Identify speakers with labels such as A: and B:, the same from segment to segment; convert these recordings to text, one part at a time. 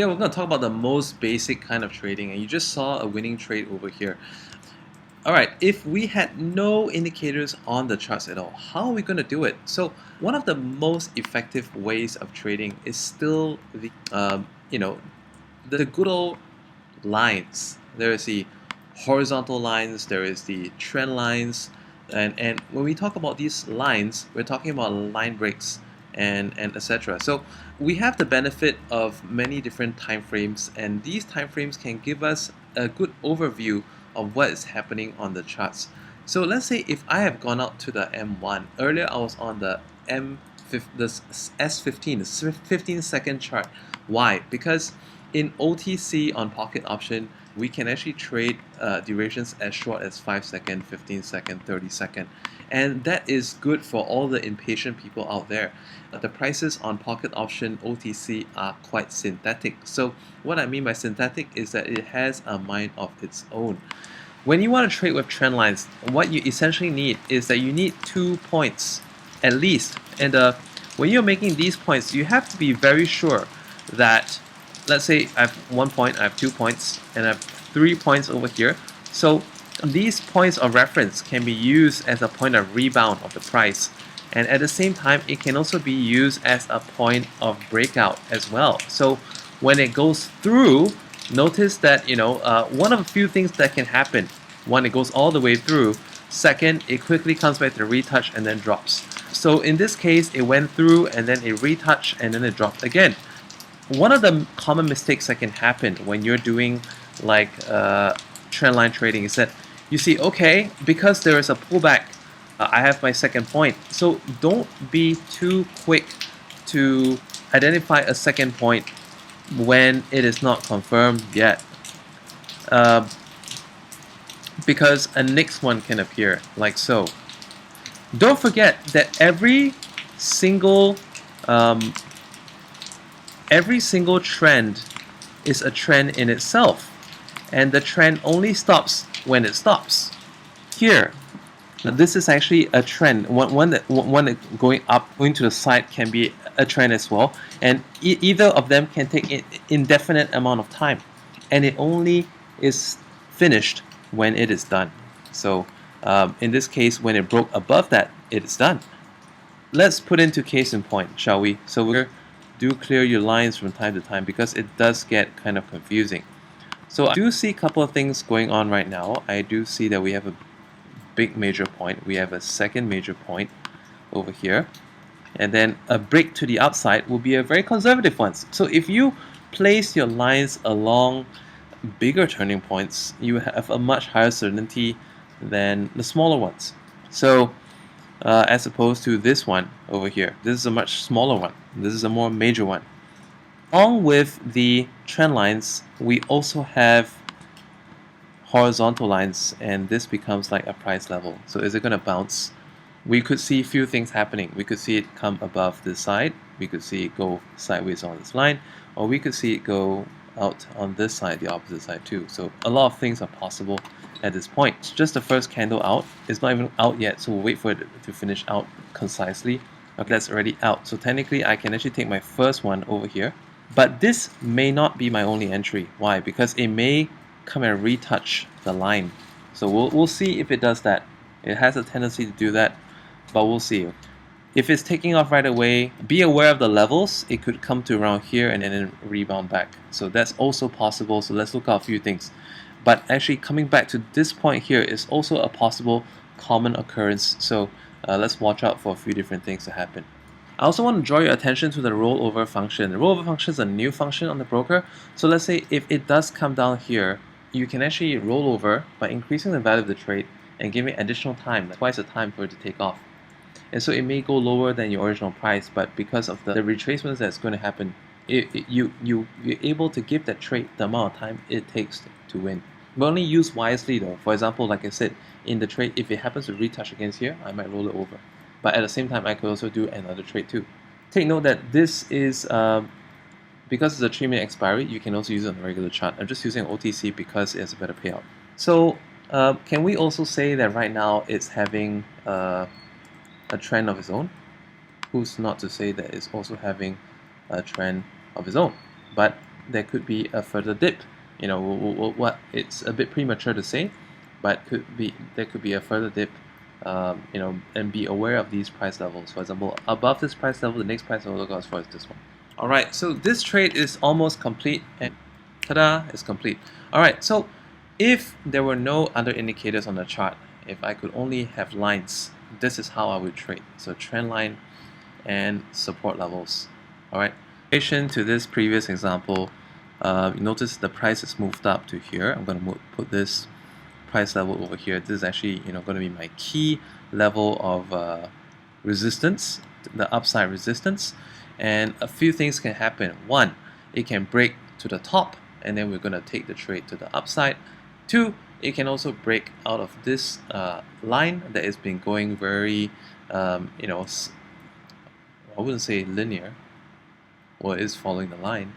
A: Yeah, we're going to talk about the most basic kind of trading, and you just saw a winning trade over here. All right, if we had no indicators on the charts at all, how are we going to do it? So one of the most effective ways of trading is still the good old lines. There is the horizontal lines, there is the trend lines, and when we talk about these lines, we're talking about line breaks and etc. So we have the benefit of many different time frames, and these time frames can give us a good overview of what is happening on the charts. So let's say if I have gone out to the M1, earlier I was on the the S15, the 15-second chart. Why? Because in OTC on pocket option, we can actually trade durations as short as 5 second, 15 second, 30 second. And that is good for all the impatient people out there. The prices on pocket option OTC are quite synthetic. So what I mean by synthetic is that it has a mind of its own. When you want to trade with trend lines, what you essentially need is that you need 2 points at least. And when you're making these points, you have to be very sure that, let's say I have 1 point, I have 2 points, and I have 3 points over here. So these points of reference can be used as a point of rebound of the price. And at the same time, it can also be used as a point of breakout as well. So when it goes through, notice that one of a few things that can happen. One, it goes all the way through. Second, it quickly comes back to retouch and then drops. So in this case, it went through and then it retouched and then it dropped again. One of the common mistakes that can happen when you're doing like trend line trading is that you see, okay, because there is a pullback, I have my second point. So don't be too quick to identify a second point when it is not confirmed yet, because a next one can appear like so. Don't forget that every single trend is a trend in itself, and the trend only stops when it stops. Here, this is actually a trend. One that going up, going to the side can be a trend as well, and either of them can take an indefinite amount of time, and it only is finished when it is done. So in this case, when it broke above that, it is done. Let's put into case in point, shall we? So we do clear your lines from time to time because it does get kind of confusing. So I do see a couple of things going on right now. I do see that we have a big major point. We have a second major point over here. And then a break to the upside will be a very conservative one. So if you place your lines along bigger turning points, you have a much higher certainty than the smaller ones. So as opposed to this one over here, this is a much smaller one. This is a more major one. Along with the trend lines, we also have horizontal lines, and this becomes like a price level. So is it going to bounce? We could see a few things happening. We could see it come above this side, we could see it go sideways on this line, or we could see it go out on this side, the opposite side too. So a lot of things are possible at this point. It's just the first candle out. It's not even out yet, so we'll wait for it to finish out concisely. Okay, that's already out. So technically I can actually take my first one over here, but this may not be my only entry. Why? Because it may come and retouch the line. So we'll see if it does that. It has a tendency to do that, but we'll see. If it's taking off right away, be aware of the levels. It could come to around here and then rebound back. So that's also possible. So let's look at a few things. But actually coming back to this point here is also a possible common occurrence. So let's watch out for a few different things to happen. I also want to draw your attention to the rollover function. The rollover function is a new function on the broker. So let's say if it does come down here, you can actually roll over by increasing the value of the trade and giving additional time, like twice the time for it to take off. And so it may go lower than your original price, but because of the retracements that's going to happen, you're able to give that trade the amount of time it takes to win. But only use wisely though. For example, like I said, in the trade, if it happens to retouch against here, I might roll it over. But at the same time, I could also do another trade too. Take note that this is, because it's a 3-minute expiry, you can also use it on a regular chart. I'm just using OTC because it has a better payout. So can we also say that right now it's having a trend of its own? Who's not to say that it's also having a trend of its own? But there could be a further dip. What it's a bit premature to say, but there could be a further dip. And be aware of these price levels. For example, above this price level, the next price level look out for is this one. All right, so this trade is almost complete, and ta-da, it's complete. All right, so if there were no other indicators on the chart, if I could only have lines, this is how I would trade. So trend line and support levels. All right. In relation to this previous example, you notice the price is moved up to here. I'm going to put this price level over here. This is actually going to be my key level of resistance, the upside resistance. And a few things can happen. One, it can break to the top, and then we're going to take the trade to the upside. Two, it can also break out of this line that has been going very, I wouldn't say linear, or is following the line.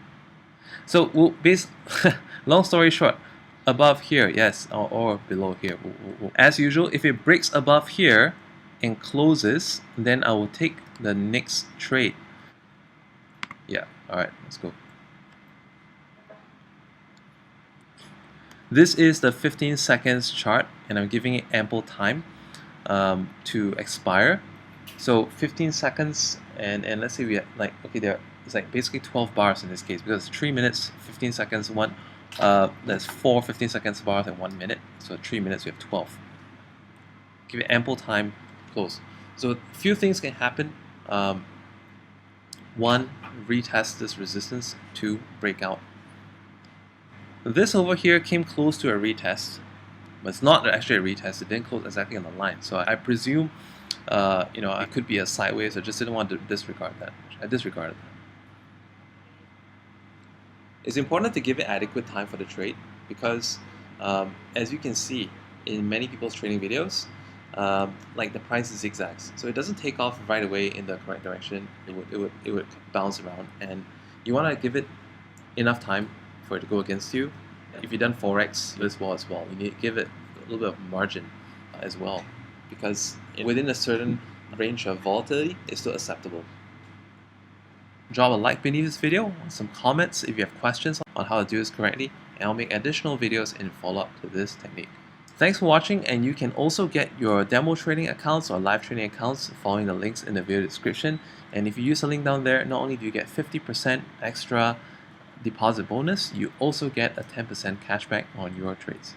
A: So we'll long story short, above here, yes, or below here. As usual, if it breaks above here and closes, then I will take the next trade. Yeah, all right, let's go. This is the 15 seconds chart, and I'm giving it ample time to expire. So 15 seconds, and let's say we have it's like basically 12 bars in this case, because 3 minutes, 15 seconds, there's 4 15 seconds bars in 1 minute. So 3 minutes, we have 12. Give it ample time, close. So a few things can happen. One, retest this resistance. Two, breakout. This over here came close to a retest, but it's not actually a retest. It didn't close exactly on the line. So I presume, it could be a sideways. I just didn't want to disregard that. I disregarded that. It's important to give it adequate time for the trade because, as you can see in many people's trading videos, like the price zigzags. So it doesn't take off right away in the correct direction. It would bounce around, and you want to give it enough time for it to go against you. If you've done Forex as well, you need to give it a little bit of margin as well, because within a certain range of volatility, it's still acceptable. Drop a like beneath this video, some comments if you have questions on how to do this correctly, and I'll make additional videos in follow-up to this technique. Thanks for watching, and you can also get your demo trading accounts or live trading accounts following the links in the video description. And if you use the link down there, not only do you get 50% extra deposit bonus, you also get a 10% cashback on your trades.